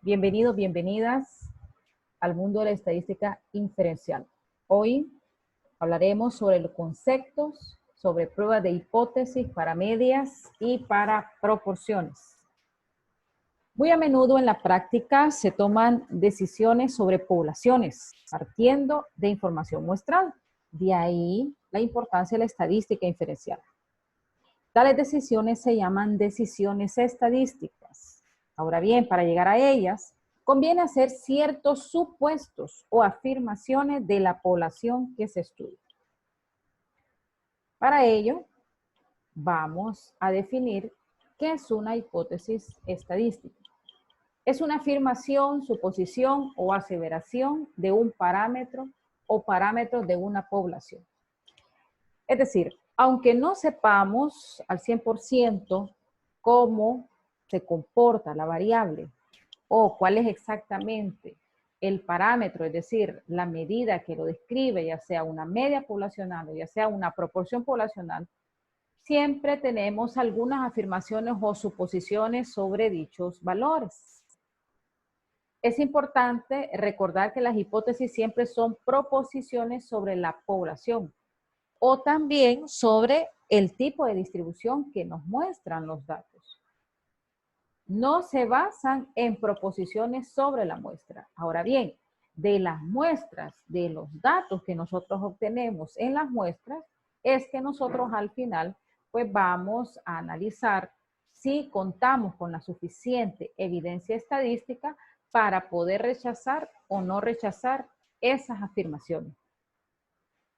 Bienvenidos, bienvenidas al mundo de la estadística inferencial. Hoy hablaremos sobre los conceptos, sobre pruebas de hipótesis para medias y para proporciones. Muy a menudo en la práctica se toman decisiones sobre poblaciones, partiendo de información muestral. De ahí la importancia de la estadística inferencial. Tales decisiones se llaman decisiones estadísticas. Ahora bien, para llegar a ellas, conviene hacer ciertos supuestos o afirmaciones de la población que se estudia. Para ello, vamos a definir qué es una hipótesis estadística. Es una afirmación, suposición o aseveración de un parámetro o parámetros de una población. Es decir, aunque no sepamos al 100% cómo se comporta la variable o cuál es exactamente el parámetro, es decir, la medida que lo describe, ya sea una media poblacional o ya sea una proporción poblacional, siempre tenemos algunas afirmaciones o suposiciones sobre dichos valores. Es importante recordar que las hipótesis siempre son proposiciones sobre la población o también sobre el tipo de distribución que nos muestran los datos. No se basan en proposiciones sobre la muestra. Ahora bien, de las muestras, de los datos que nosotros obtenemos en las muestras, es que nosotros al final pues vamos a analizar si contamos con la suficiente evidencia estadística para poder rechazar o no rechazar esas afirmaciones.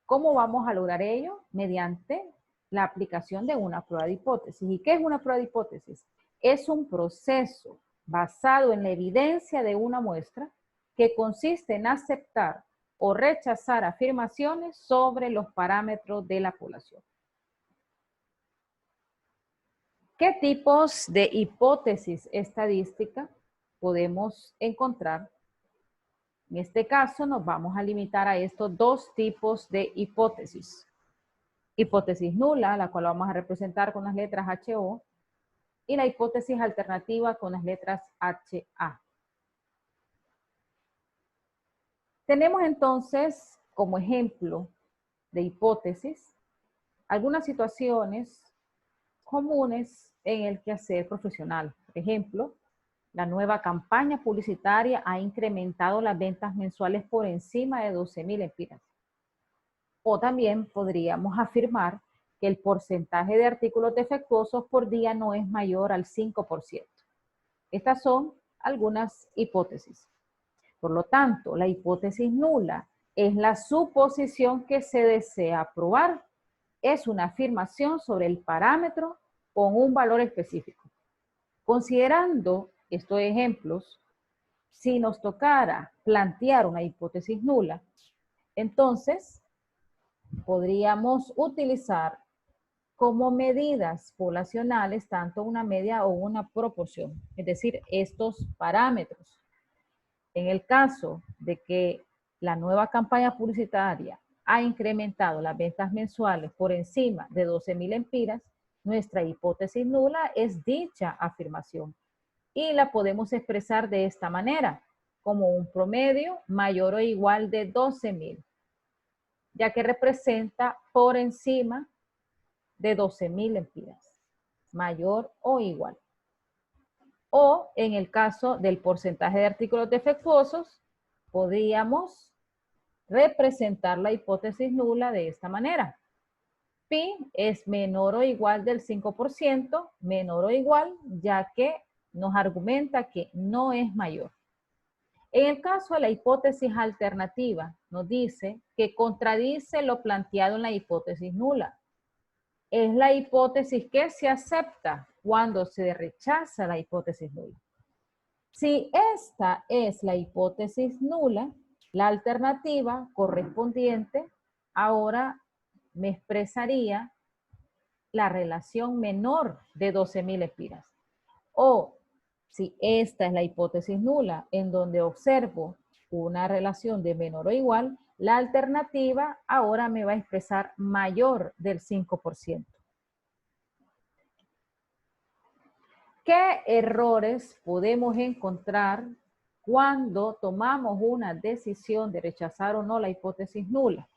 ¿Cómo vamos a lograr ello? Mediante la aplicación de una prueba de hipótesis. ¿Y qué es una prueba de hipótesis? Es un proceso basado en la evidencia de una muestra que consiste en aceptar o rechazar afirmaciones sobre los parámetros de la población. ¿Qué tipos de hipótesis estadística podemos encontrar? En este caso nos vamos a limitar a estos dos tipos de hipótesis. Hipótesis nula, la cual vamos a representar con las letras HO, y la hipótesis alternativa con las letras HA. Tenemos entonces como ejemplo de hipótesis algunas situaciones comunes en el quehacer profesional. Por ejemplo, la nueva campaña publicitaria ha incrementado las ventas mensuales por encima de 12,000 empiras. O también podríamos afirmar que el porcentaje de artículos defectuosos por día no es mayor al 5%. Estas son algunas hipótesis. Por lo tanto, la hipótesis nula es la suposición que se desea probar. Es una afirmación sobre el parámetro con un valor específico. Considerando estos ejemplos, si nos tocara plantear una hipótesis nula, entonces podríamos utilizar como medidas poblacionales tanto una media o una proporción, es decir, estos parámetros. En el caso de que la nueva campaña publicitaria ha incrementado las ventas mensuales por encima de 12,000 empiras, nuestra hipótesis nula es dicha afirmación. Y la podemos expresar de esta manera, como un promedio mayor o igual de 12,000, ya que representa por encima de 12,000 empiras, mayor o igual. O en el caso del porcentaje de artículos defectuosos, podríamos representar la hipótesis nula de esta manera. Pi es menor o igual del 5%, menor o igual, ya que nos argumenta que no es mayor. En el caso de la hipótesis alternativa, nos dice que contradice lo planteado en la hipótesis nula. Es la hipótesis que se acepta cuando se rechaza la hipótesis nula. Si esta es la hipótesis nula, la alternativa correspondiente ahora me expresaría la relación menor de 12,000 empiras. O si esta es la hipótesis nula, en donde observo una relación de menor o igual, la alternativa ahora me va a expresar mayor del 5%. ¿Qué errores podemos encontrar cuando tomamos una decisión de rechazar o no la hipótesis nula.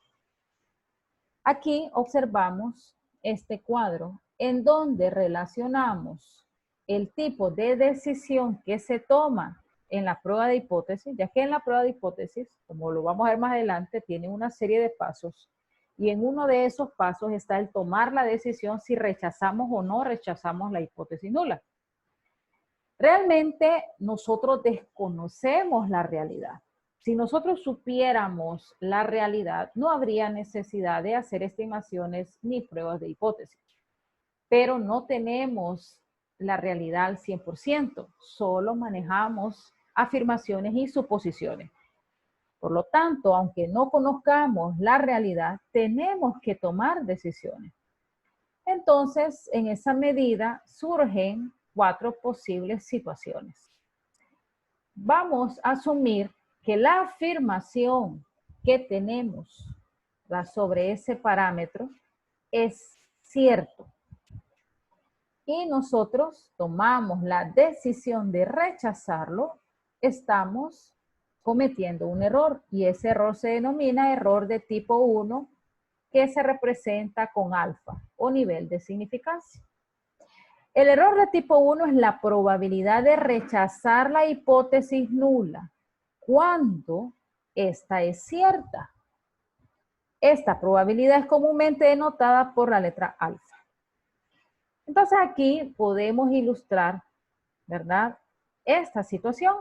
Aquí observamos este cuadro en donde relacionamos el tipo de decisión que se toma en la prueba de hipótesis, ya que en la prueba de hipótesis, como lo vamos a ver más adelante, tiene una serie de pasos y en uno de esos pasos está el tomar la decisión si rechazamos o no rechazamos la hipótesis nula. Realmente nosotros desconocemos la realidad. Si nosotros supiéramos la realidad, no habría necesidad de hacer estimaciones ni pruebas de hipótesis. Pero no tenemos la realidad al 100%, solo manejamos afirmaciones y suposiciones. Por lo tanto, aunque no conozcamos la realidad, tenemos que tomar decisiones. Entonces, en esa medida surgen 4 posibles situaciones. Vamos a asumir que la afirmación que tenemos sobre ese parámetro es cierto. Y nosotros tomamos la decisión de rechazarlo, estamos cometiendo un error. Y ese error se denomina error de tipo 1, que se representa con alfa o nivel de significancia. El error de tipo 1 es la probabilidad de rechazar la hipótesis nula cuando esta es cierta. Esta probabilidad es comúnmente denotada por la letra alfa. Entonces aquí podemos ilustrar, ¿verdad?, esta situación.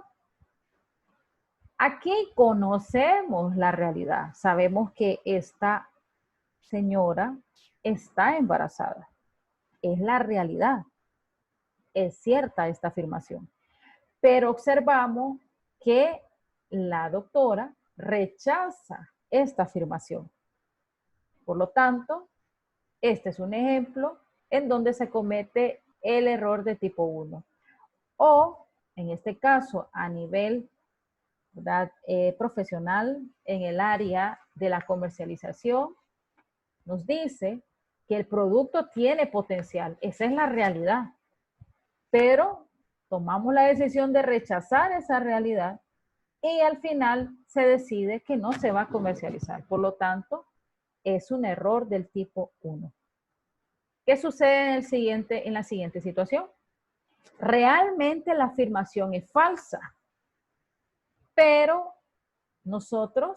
Aquí conocemos la realidad. Sabemos que esta señora está embarazada. Es la realidad. Es cierta esta afirmación. Pero observamos que la doctora rechaza esta afirmación. Por lo tanto, este es un ejemplo en donde se comete el error de tipo 1. O, en este caso, a nivel profesional, en el área de la comercialización, nos dice que el producto tiene potencial. Esa es la realidad. Pero tomamos la decisión de rechazar esa realidad y al final se decide que no se va a comercializar. Por lo tanto, es un error del tipo 1. ¿Qué sucede en la siguiente situación? Realmente la afirmación es falsa, pero nosotros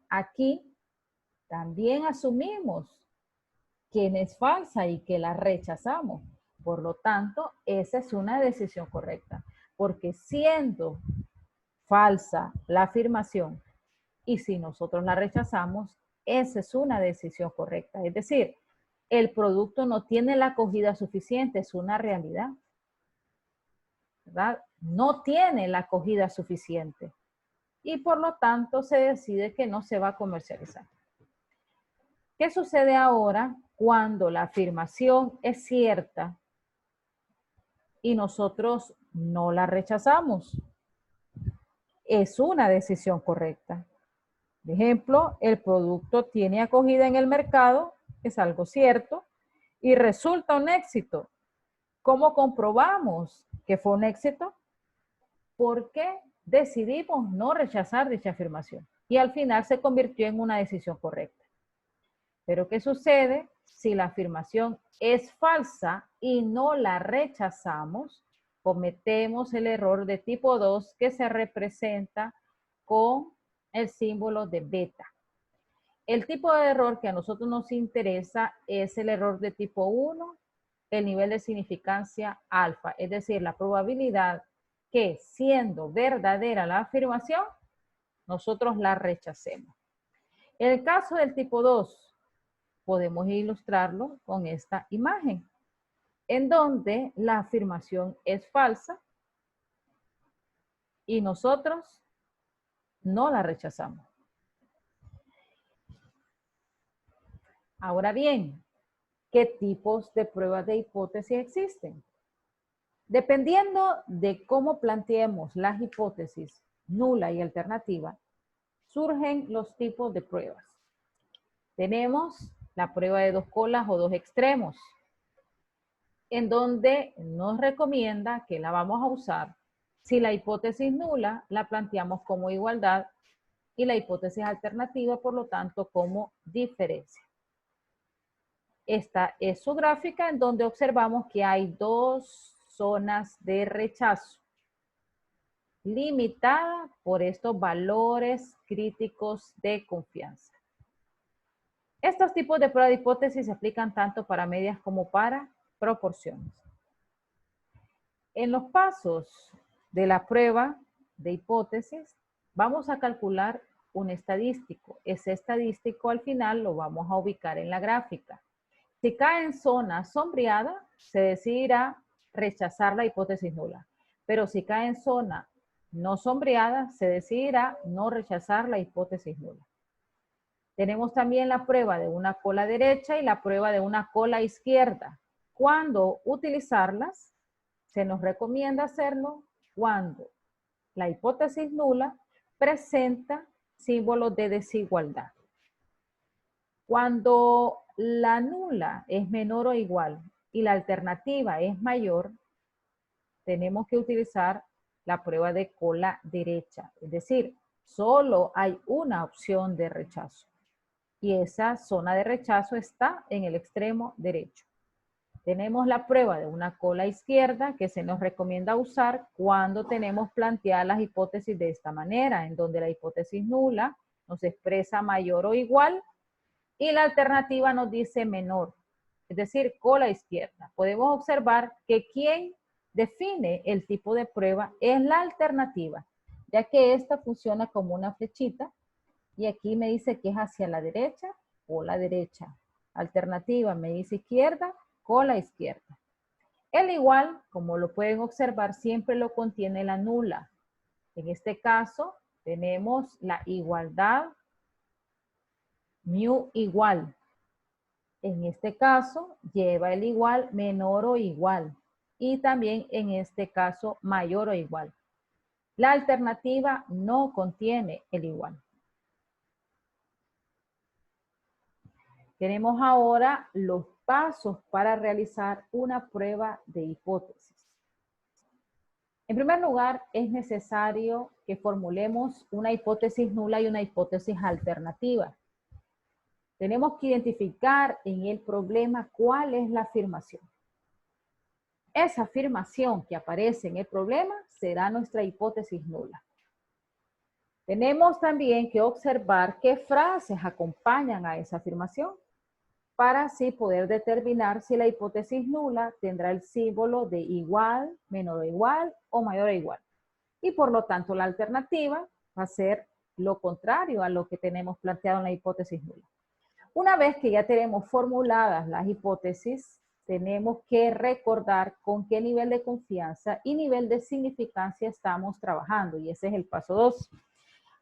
aquí también asumimos que es falsa y que la rechazamos. Por lo tanto, esa es una decisión correcta, porque siendo falsa la afirmación y si nosotros la rechazamos, esa es una decisión correcta. Es decir, el producto no tiene la acogida suficiente, es una realidad, ¿verdad? No tiene la acogida suficiente y por lo tanto se decide que no se va a comercializar. ¿Qué sucede ahora cuando la afirmación es cierta y nosotros no la rechazamos? Es una decisión correcta. Por ejemplo, el producto tiene acogida en el mercado, es algo cierto, y resulta un éxito. ¿Cómo comprobamos que fue un éxito? Porque decidimos no rechazar dicha afirmación y al final se convirtió en una decisión correcta. Pero ¿qué sucede si la afirmación es falsa y no la rechazamos? Cometemos el error de tipo 2 que se representa con el símbolo de beta. El tipo de error que a nosotros nos interesa es el error de tipo 1, el nivel de significancia alfa, es decir, la probabilidad que siendo verdadera la afirmación, nosotros la rechacemos. En el caso del tipo 2, podemos ilustrarlo con esta imagen, en donde la afirmación es falsa y nosotros no la rechazamos. Ahora bien, ¿qué tipos de pruebas de hipótesis existen? Dependiendo de cómo planteemos las hipótesis nula y alternativa, surgen los tipos de pruebas. Tenemos la prueba de 2 colas o 2 extremos, en donde nos recomienda que la vamos a usar Si la hipótesis nula la planteamos como igualdad y la hipótesis alternativa, por lo tanto, como diferencia. Esta es su gráfica en donde observamos que hay dos zonas de rechazo limitada por estos valores críticos de confianza. Estos tipos de prueba de hipótesis se aplican tanto para medias como para proporciones. En los pasos de la prueba de hipótesis, vamos a calcular un estadístico. Ese estadístico al final lo vamos a ubicar en la gráfica. Si cae en zona sombreada, se decidirá rechazar la hipótesis nula. Pero si cae en zona no sombreada, se decidirá no rechazar la hipótesis nula. Tenemos también la prueba de una cola derecha y la prueba de una cola izquierda. ¿Cuándo utilizarlas? Se nos recomienda hacerlo cuando la hipótesis nula presenta símbolos de desigualdad. Cuando la nula es menor o igual y la alternativa es mayor, tenemos que utilizar la prueba de cola derecha. Es decir, solo hay una opción de rechazo. Y esa zona de rechazo está en el extremo derecho. Tenemos la prueba de una cola izquierda que se nos recomienda usar cuando tenemos planteadas las hipótesis de esta manera, en donde la hipótesis nula nos expresa mayor o igual y la alternativa nos dice menor, es decir, cola izquierda. Podemos observar que quien define el tipo de prueba es la alternativa, ya que esta funciona como una flechita y aquí me dice que es hacia la derecha o la derecha. Alternativa me dice izquierda, cola izquierda. El igual, como lo pueden observar, siempre lo contiene la nula. En este caso, tenemos la igualdad, mu igual. En este caso, lleva el igual menor o igual. Y también en este caso, mayor o igual. La alternativa no contiene el igual. Tenemos ahora los pasos para realizar una prueba de hipótesis. En primer lugar, es necesario que formulemos una hipótesis nula y una hipótesis alternativa. Tenemos que identificar en el problema cuál es la afirmación. Esa afirmación que aparece en el problema será nuestra hipótesis nula. Tenemos también que observar qué frases acompañan a esa afirmación, para así poder determinar si la hipótesis nula tendrá el símbolo de igual, menor o igual o mayor o igual. Y por lo tanto la alternativa va a ser lo contrario a lo que tenemos planteado en la hipótesis nula. Una vez que ya tenemos formuladas las hipótesis, tenemos que recordar con qué nivel de confianza y nivel de significancia estamos trabajando. Y ese es el paso 2.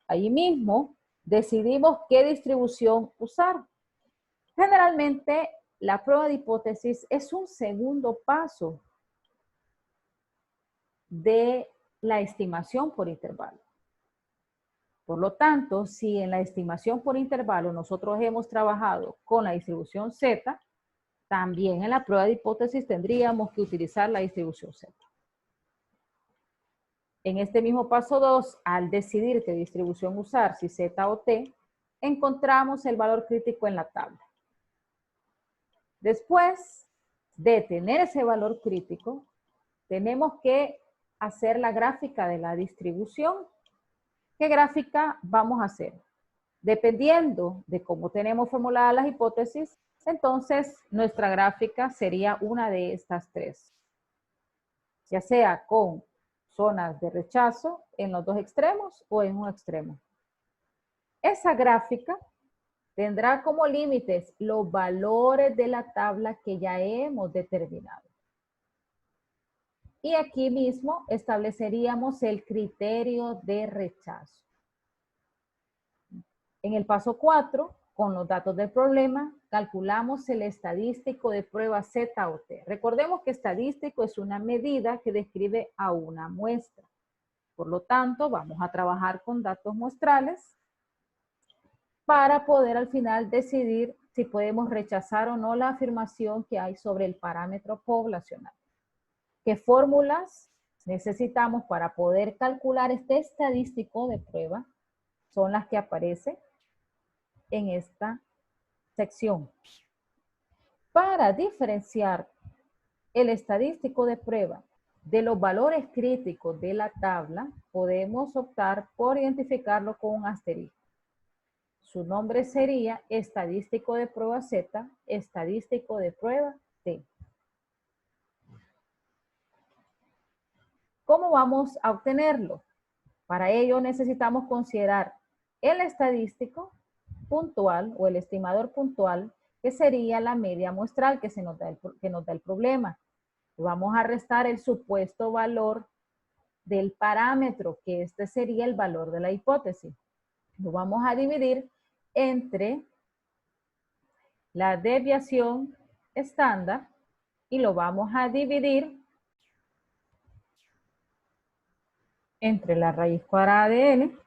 Ahí mismo decidimos qué distribución usar. Generalmente, la prueba de hipótesis es un segundo paso de la estimación por intervalo. Por lo tanto, si en la estimación por intervalo nosotros hemos trabajado con la distribución Z, también en la prueba de hipótesis tendríamos que utilizar la distribución Z. En este mismo paso 2, al decidir qué distribución usar, si Z o T, encontramos el valor crítico en la tabla. Después de tener ese valor crítico, tenemos que hacer la gráfica de la distribución. ¿Qué gráfica vamos a hacer? Dependiendo de cómo tenemos formuladas las hipótesis, entonces nuestra gráfica sería una de estas tres. Ya sea con zonas de rechazo en los dos extremos o en un extremo. Esa gráfica tendrá como límites los valores de la tabla que ya hemos determinado. Y aquí mismo estableceríamos el criterio de rechazo. En el paso 4, con los datos del problema, calculamos el estadístico de prueba Z o T. Recordemos que estadístico es una medida que describe a una muestra. Por lo tanto, vamos a trabajar con datos muestrales para poder al final decidir si podemos rechazar o no la afirmación que hay sobre el parámetro poblacional. ¿Qué fórmulas necesitamos para poder calcular este estadístico de prueba son las que aparecen en esta sección. Para diferenciar el estadístico de prueba de los valores críticos de la tabla, podemos optar por identificarlo con un asterisco. Su nombre sería estadístico de prueba Z, estadístico de prueba T. ¿Cómo vamos a obtenerlo? Para ello necesitamos considerar el estadístico puntual o el estimador puntual, que sería la media muestral que nos da el problema. Vamos a restar el supuesto valor del parámetro, que este sería el valor de la hipótesis. Lo vamos a dividir entre la desviación estándar y lo vamos a dividir entre la raíz cuadrada de n,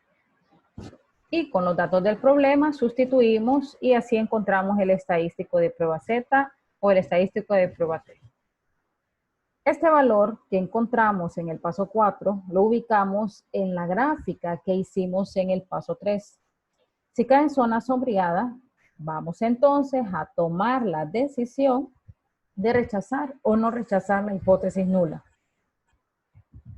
y con los datos del problema sustituimos y así encontramos el estadístico de prueba Z o el estadístico de prueba T. Este valor que encontramos en el paso 4 lo ubicamos en la gráfica que hicimos en el paso 3. Si cae en zona sombreada, vamos entonces a tomar la decisión de rechazar o no rechazar la hipótesis nula.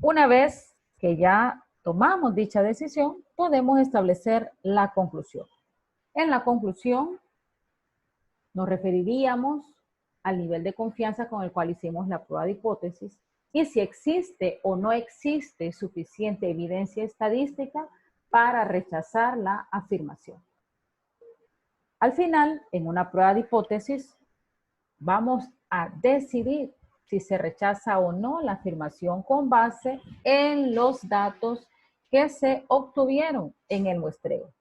Una vez que ya tomamos dicha decisión, podemos establecer la conclusión. En la conclusión nos referiríamos al nivel de confianza con el cual hicimos la prueba de hipótesis y si existe o no existe suficiente evidencia estadística para rechazar la afirmación. Al final, en una prueba de hipótesis, vamos a decidir si se rechaza o no la afirmación con base en los datos que se obtuvieron en el muestreo.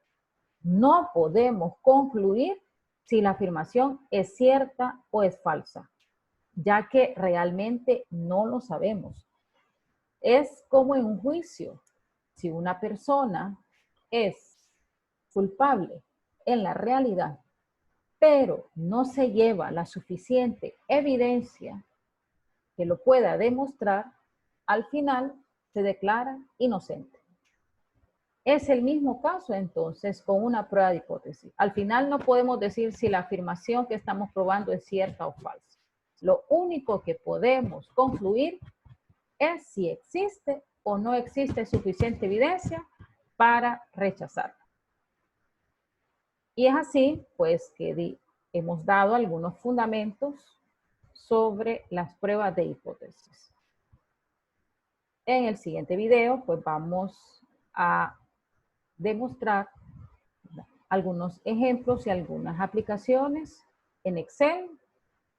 No podemos concluir si la afirmación es cierta o es falsa, ya que realmente no lo sabemos. Es como en un juicio. Si una persona es culpable en la realidad, pero no se lleva la suficiente evidencia que lo pueda demostrar, al final se declara inocente. Es el mismo caso entonces con una prueba de hipótesis. Al final no podemos decir si la afirmación que estamos probando es cierta o falsa. Lo único que podemos concluir es si existe o no existe suficiente evidencia para rechazarla. Y es así, pues, que hemos dado algunos fundamentos sobre las pruebas de hipótesis. En el siguiente video, pues, vamos a demostrar algunos ejemplos y algunas aplicaciones en Excel,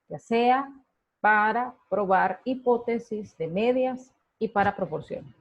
ya sea para probar hipótesis de medias y para proporciones.